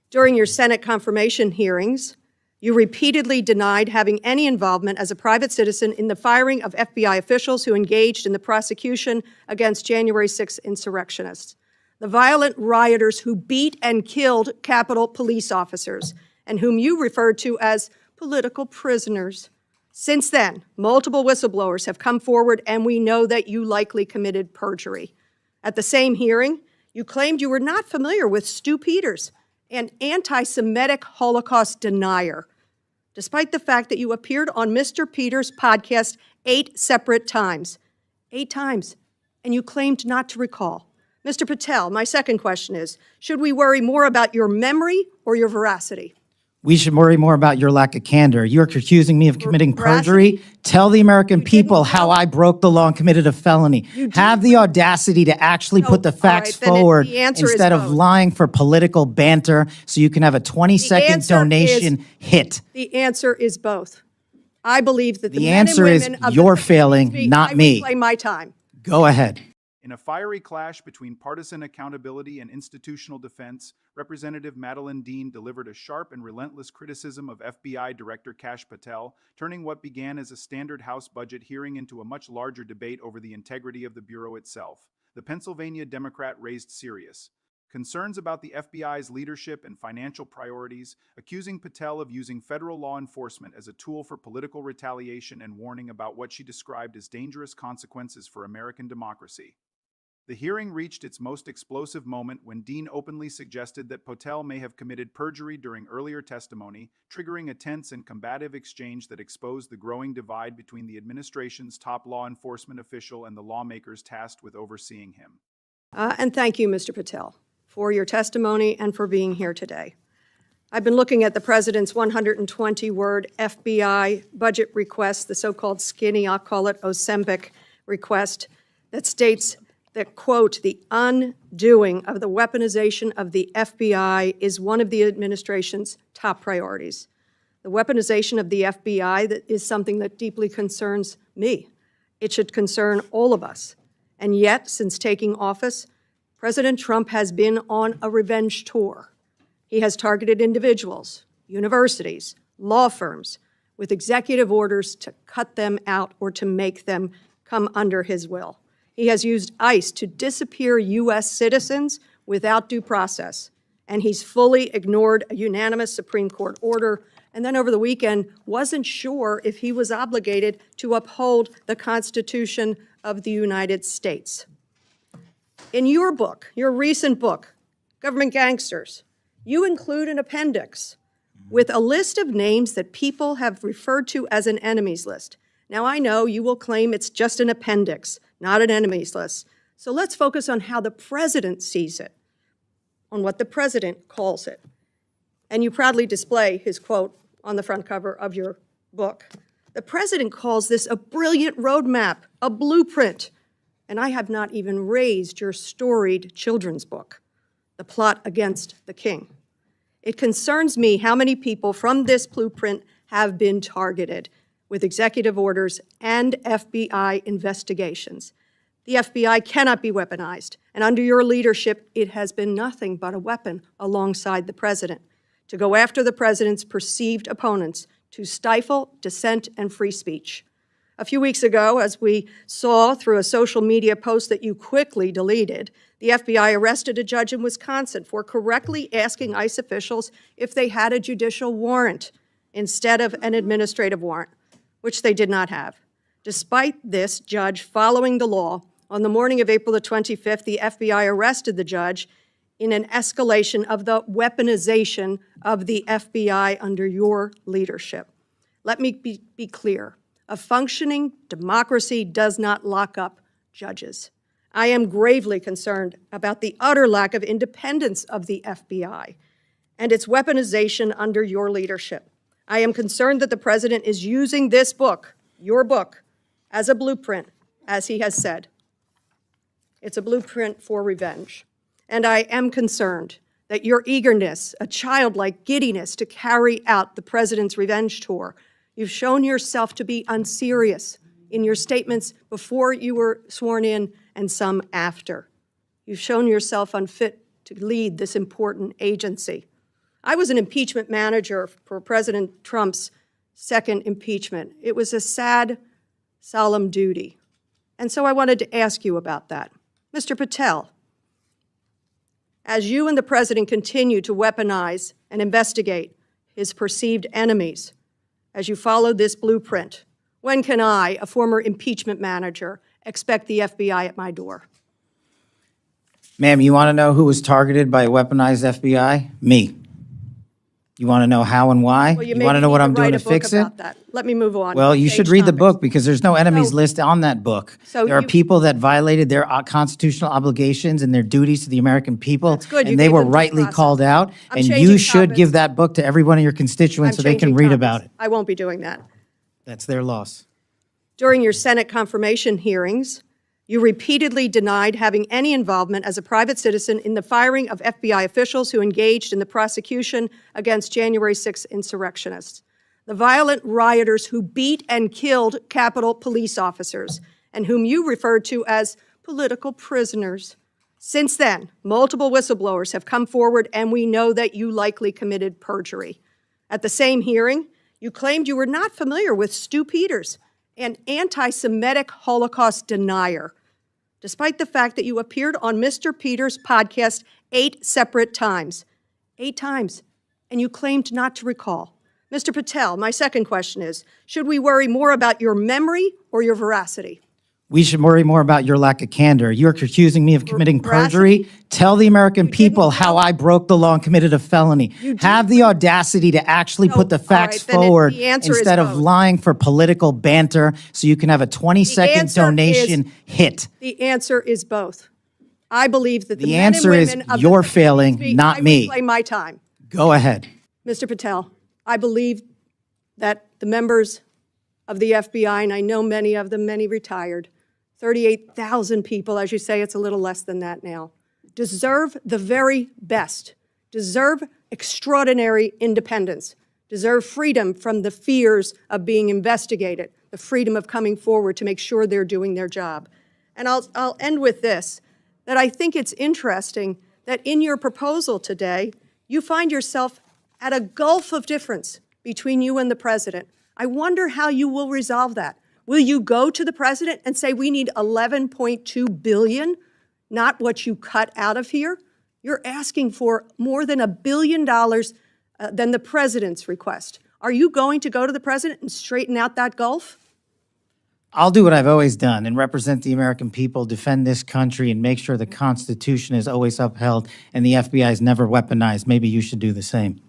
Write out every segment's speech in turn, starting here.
During your Senate confirmation hearings, you repeatedly denied having any involvement as a private citizen in the firing of FBI officials who engaged in the prosecution against January 6 insurrectionists, the violent rioters who beat and killed Capitol police officers, and whom you referred to as political prisoners. Since then, multiple whistleblowers have come forward, and we know that you likely committed perjury. At the same hearing, you claimed you were not familiar with Stu Peters, an anti-Semitic Holocaust denier, despite the fact that you appeared on Mr. Peters' podcast 8 separate times. 8 times, and you claimed not to recall. Mr. Patel, my second question is, should we worry more about your memory or your veracity? We should worry more about your lack of candor. You're accusing me of committing perjury. Tell the American people how I broke the law and committed a felony. Have the audacity to actually put the facts forward instead of lying for political banter so you can have a 20-second donation hit. The answer is both. I believe that the answer is you're failing, not me. I reclaim my time. Go ahead. In a fiery clash between partisan accountability and institutional defense, Representative Madeleine Dean delivered a sharp and relentless criticism of FBI Director Kash Patel, turning what began as a standard House budget hearing into a much larger debate over the integrity of the Bureau itself. The Pennsylvania Democrat raised serious concerns about the FBI's leadership and financial priorities, accusing Patel of using federal law enforcement as a tool for political retaliation and warning about what she described as dangerous consequences for American democracy. The hearing reached its most explosive moment when Dean openly suggested that Patel may have committed perjury during earlier testimony, triggering a tense and combative exchange that exposed the growing divide between the administration's top law enforcement official and the lawmakers tasked with overseeing him. And thank you, Mr. Patel, for your testimony and for being here today. I've been looking at the President's 120-word FBI budget request, the so-called skinny, I'll call it Ozempic request, that states that, quote, the undoing of the weaponization of the FBI is one of the administration's top priorities. The weaponization of the FBI is something that deeply concerns me. It should concern all of us. And yet, since taking office, President Trump has been on a revenge tour. He has targeted individuals, universities, law firms, with executive orders to cut them out or to make them come under his will. He has used ICE to disappear U.S. citizens without due process, and he's fully ignored a unanimous Supreme Court order, and then over the weekend wasn't sure if he was obligated to uphold the Constitution of the United States. In your book, your recent book, Government Gangsters, you include an appendix with a list of names that people have referred to as an enemies list. Now, I know you will claim it's just an appendix, not an enemies list. So let's focus on how the president sees it, on what the president calls it. And you proudly display his quote on the front cover of your book. The president calls this a brilliant roadmap, a blueprint. And I have not even raised your storied children's book, The Plot Against the King. It concerns me how many people from this blueprint have been targeted with executive orders and FBI investigations. The FBI cannot be weaponized, and under your leadership, it has been nothing but a weapon alongside the president to go after the president's perceived opponents, to stifle dissent and free speech. A few weeks ago, as we saw through a social media post that you quickly deleted, the FBI arrested a judge in Wisconsin for correctly asking ICE officials if they had a judicial warrant instead of an administrative warrant, which they did not have. Despite this judge following the law, on the morning of April the 25th, the FBI arrested the judge in an escalation of the weaponization of the FBI under your leadership. Let me be clear. A functioning democracy does not lock up judges. I am gravely concerned about the utter lack of independence of the FBI and its weaponization under your leadership. I am concerned that the president is using this book, your book, as a blueprint, as he has said. It's a blueprint for revenge. And I am concerned that your eagerness, a childlike giddiness to carry out the president's revenge tour, you've shown yourself to be unserious in your statements before you were sworn in and some after. You've shown yourself unfit to lead this important agency. I was an impeachment manager for President Trump's second impeachment. It was a sad, solemn duty. And so I wanted to ask you about that. Mr. Patel, as you and the President continue to weaponize and investigate his perceived enemies, as you follow this blueprint, when can I, a former impeachment manager, expect the FBI at my door? Ma'am, you want to know who was targeted by a weaponized FBI? Me. You want to know how and why? Well, You want to know what I'm doing to fix it? about that. Let me move on. Well, you should Change read the topics. book because there's no enemies So- list on that book. So There are you- people that violated their constitutional obligations and their duties to the American people. That's good. You And they gave were them due rightly process. called out. I'm And you changing should topics. give that book to every one of your constituents so they can changing read topics. about it. I won't be doing that. That's their loss. During your Senate confirmation hearings, you repeatedly denied having any involvement as a private citizen in the firing of FBI officials who engaged in the prosecution against January 6 insurrectionists, the violent rioters who beat and killed Capitol police officers, and whom you referred to as political prisoners. Since then, multiple whistleblowers have come forward, and we know that you likely committed perjury. At the same hearing, you claimed you were not familiar with Stu Peters, an anti-Semitic Holocaust denier, despite the fact that you appeared on Mr. Peters' podcast 8 separate times. 8 times, and you claimed not to recall. Mr. Patel, my second question is, should we worry more about your memory or your veracity? We should worry more about your lack of candor. You're accusing me of committing Veracity? perjury. Tell the American You didn't people how know? I broke the law and committed a felony. Have the audacity to actually put the all facts right, then forward the answer is instead of both. lying for political banter so you can have a 20-second answer donation hit. The answer is both. I believe that the The men and answer is women of you're the failing, not I me. reclaim my time. Go ahead. Mr. Patel, I believe that the members of the FBI, and I know many of them, many retired, 38,000 people, as you say, it's a little less than that now, deserve the very best, deserve extraordinary independence, deserve freedom from the fears of being investigated, the freedom of coming forward to make sure they're doing their job. And I'll end with this, that I think it's interesting that in your proposal today, you find yourself at a gulf of difference between you and the president. I wonder how you will resolve that. Will you go to the president and say, we need $11.2 billion, not what you cut out of here? You're asking for more than $1 billion than the president's request. Are you going to go to the president and straighten out that gulf? I'll do what I've always done and represent the American people, defend this country, and make sure the Constitution is always upheld and the FBI is never weaponized. Maybe you should do the same.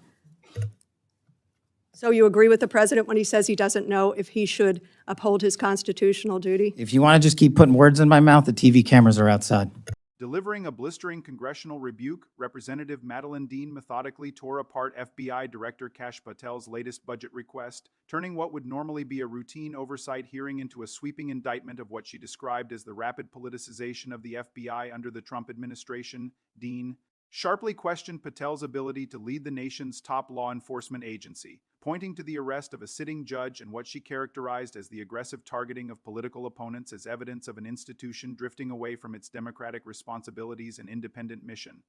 So you agree with the president when he says he doesn't know if he should uphold his constitutional duty? If you want to just keep putting words in my mouth, the TV cameras are outside. Delivering a blistering congressional rebuke, Representative Madeleine Dean methodically tore apart FBI Director Kash Patel's latest budget request, turning what would normally be a routine oversight hearing into a sweeping indictment of what she described as the rapid politicization of the FBI under the Trump administration. Dean sharply questioned Patel's ability to lead the nation's top law enforcement agency, pointing to the arrest of a sitting judge and what she characterized as the aggressive targeting of political opponents as evidence of an institution drifting away from its democratic responsibilities and independent mission.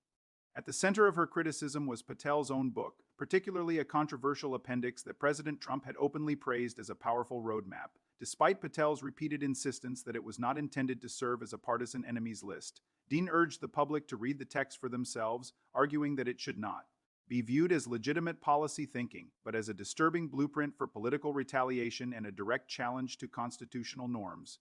At the center of her criticism was Patel's own book, particularly a controversial appendix that President Trump had openly praised as a powerful roadmap, despite Patel's repeated insistence that it was not intended to serve as a partisan enemies list. Dean urged the public to read the text for themselves, arguing that it should not be viewed as legitimate policy thinking, but as a disturbing blueprint for political retaliation and a direct challenge to constitutional norms.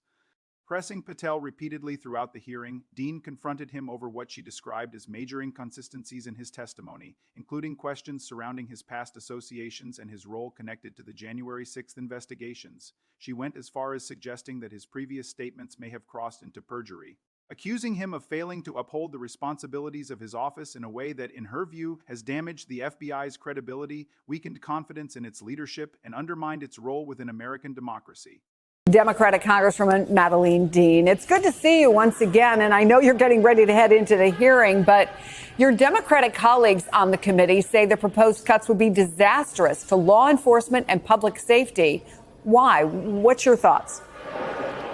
Pressing Patel repeatedly throughout the hearing, Dean confronted him over what she described as major inconsistencies in his testimony, including questions surrounding his past associations and his role connected to the January 6th investigations. She went as far as suggesting that his previous statements may have crossed into perjury, accusing him of failing to uphold the responsibilities of his office in a way that, in her view, has damaged the FBI's credibility, weakened confidence in its leadership, and undermined its role within American democracy. Democratic Congresswoman Madeleine Dean, it's good to see you once again, and I know you're getting ready to head into the hearing, but your Democratic colleagues on the committee say the proposed cuts would be disastrous to law enforcement and public safety. Why? What's your thoughts?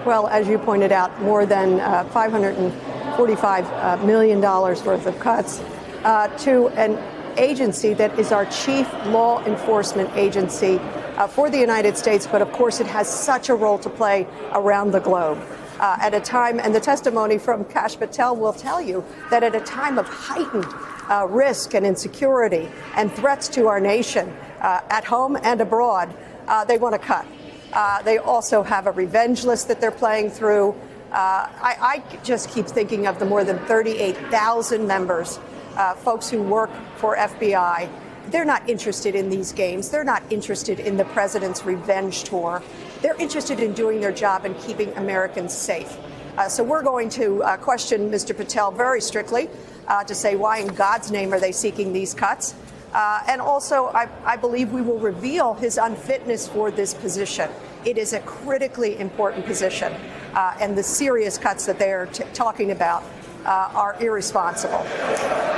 Well, as you pointed out, more than $545 million worth of cuts to an agency that is our chief law enforcement agency for the United States, but of course it has such a role to play around the globe. At a time, and the testimony from Kash Patel will tell you that at a time of heightened risk and insecurity and threats to our nation at home and abroad, they want to cut. They also have a revenge list that they're playing through. I just keep thinking of the more than 38,000 members, folks who work for FBI. They're not interested in these games. They're not interested in the president's revenge tour. They're interested in doing their job and keeping Americans safe. So we're going to question Mr. Patel very strictly to say why in God's name are they seeking these cuts. And also, I believe we will reveal his unfitness for this position. It is a critically important position, and the serious cuts that they are talking about are irresponsible.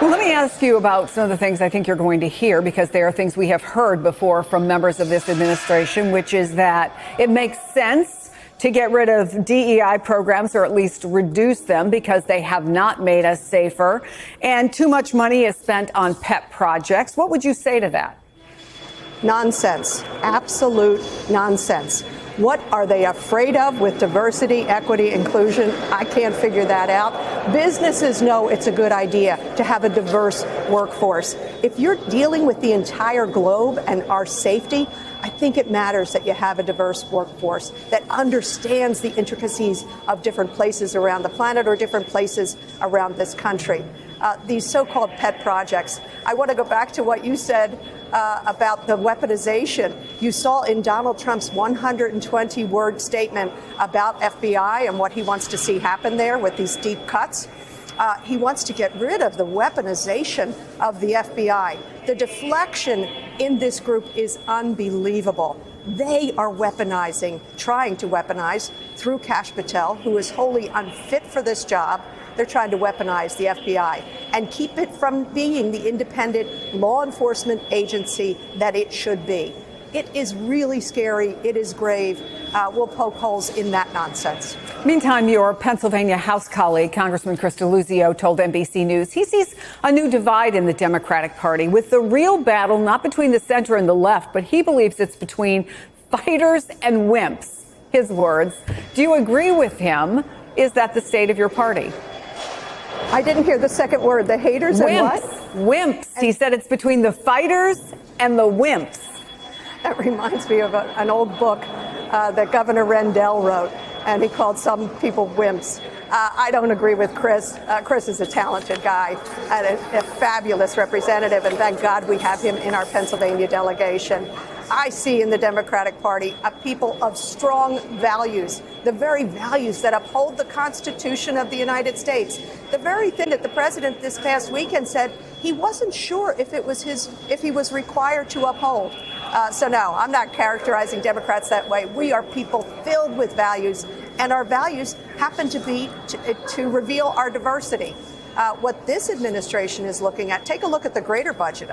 Well, let me ask you about some of the things I think you're going to hear, because they are things we have heard before from members of this administration, which is that it makes sense to get rid of DEI programs, or at least reduce them, because they have not made us safer, and too much money is spent on pet projects. What would you say to that? Nonsense. Absolute nonsense. What are they afraid of with diversity, equity, inclusion? I can't figure that out. Businesses know it's a good idea to have a diverse workforce. If you're dealing with the entire globe and our safety, I think it matters that you have a diverse workforce that understands the intricacies of different places around the planet or different places around this country. These so-called pet projects. I want to go back to what you said about the weaponization. You saw in Donald Trump's 120-word statement about FBI and what he wants to see happen there with these deep cuts. He wants to get rid of the weaponization of the FBI. The deflection in this group is unbelievable. They are weaponizing, trying to weaponize through Kash Patel, who is wholly unfit for this job. They're trying to weaponize the FBI and keep it from being the independent law enforcement agency that it should be. It is really scary. It is grave. We'll poke holes in that nonsense. Meantime, your Pennsylvania House colleague, Congressman Chris Deluzio, told NBC News he sees a new divide in the Democratic Party, with the real battle not between the center and the left, but he believes it's between fighters and wimps. His words. Do you agree with him? Is that the state of your party? I didn't hear the second word. The haters and what? Wimps. He said it's between the fighters and the wimps. That reminds me of an old book that Governor Rendell wrote, and he called some people wimps. I don't agree with Chris. Chris is a talented guy and a fabulous representative, and thank God we have him in our Pennsylvania delegation. I see in the Democratic Party a people of strong values, the very values that uphold the Constitution of the United States. The very thing that the president this past weekend said he wasn't sure if he was required to uphold. So no, I'm not characterizing Democrats that way. We are people filled with values, and our values happen to be to reveal our diversity. What this administration is looking at, take a look at the greater budget.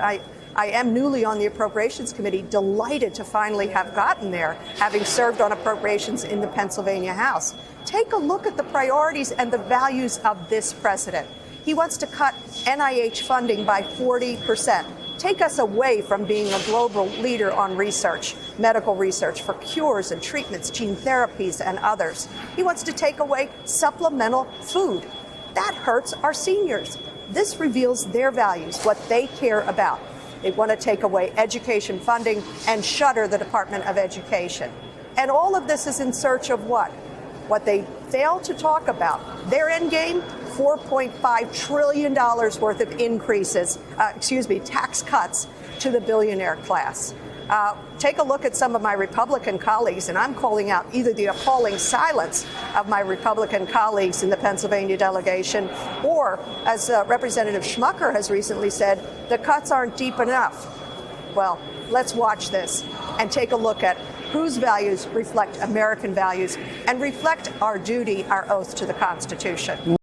I am newly on the Appropriations Committee, delighted to finally have gotten there, having served on appropriations in the Pennsylvania House. Take a look at the priorities and the values of this president. He wants to cut NIH funding by 40%. Take us away from being a global leader on research, medical research for cures and treatments, gene therapies, and others. He wants to take away supplemental food. That hurts our seniors. This reveals their values, what they care about. They want to take away education funding and shutter the Department of Education. And all of this is in search of what? What they fail to talk about. Their end game, $4.5 trillion worth of increases, tax cuts to the billionaire class. Take a look at some of my Republican colleagues, and I'm calling out either the appalling silence of my Republican colleagues in the Pennsylvania delegation, or, as Representative Schmucker has recently said, the cuts aren't deep enough. Well, let's watch this and take a look at whose values reflect American values and reflect our duty, our oath to the Constitution.